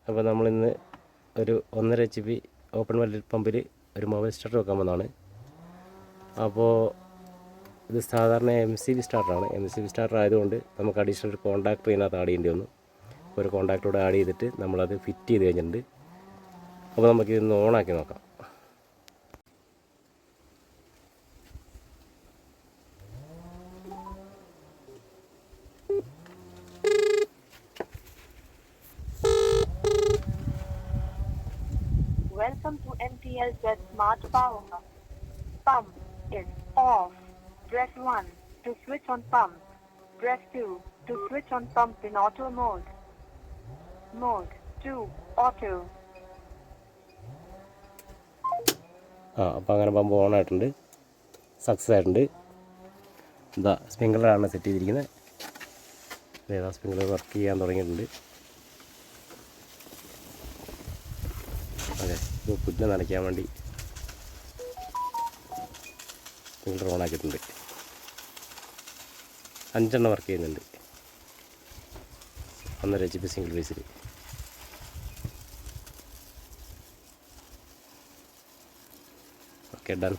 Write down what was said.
അപ്പോൾ നമ്മളിന്ന് ഒരു 1.5 HP ഓപ്പൺ വെൽ പമ്പിൽ ഒരു മൊബൈൽ സ്റ്റാർട്ടർ വെക്കാൻ പോകുന്നതാണ്. അപ്പോൾ ഇത് സാധാരണ MCB സ്റ്റാർട്ടറാണ്. MCB സ്റ്റാർട്ടർ ആയതുകൊണ്ട് നമുക്ക് അഡീഷണൽ ഒരു കോൺടാക്ടർ ഇതിനകത്ത് ആഡ് ചെയ്യേണ്ടി വന്നു. ഒരു കോൺടാക്ടറോട് ആഡ് ചെയ്തിട്ട് നമ്മളത് ഫിറ്റ് ചെയ്ത് കഴിഞ്ഞിട്ടുണ്ട്. അപ്പോൾ നമുക്കിതൊന്ന് ഓണാക്കി നോക്കാം. Welcome to MTLZ Smart Power. Pump is off. Press 1 to switch on pump. Press 2 to switch on pump in auto mode. Mode 2 auto. അപ്പോൾ അങ്ങനെ പമ്പ് ഓണായിട്ടുണ്ട്, സക്സസ് ആയിട്ടുണ്ട്. ഇതാ സ്പ്രിങ്ക്ലറാണ് സെറ്റ് ചെയ്തിരിക്കുന്നത്. ഇതാ സ്പ്രിങ്ക്ലർ വർക്ക് ചെയ്യാൻ തുടങ്ങിയിട്ടുണ്ട്. അതെ, പുല്ല് നനയ്ക്കാൻ വേണ്ടി സ്പ്രിങ്ക്ലർ ഓണാക്കിയിട്ടുണ്ട്. 5 എണ്ണം വർക്ക് ചെയ്യുന്നുണ്ട് 1.5 HP സിംഗിൾ ഫേസിൽ. Okay, done.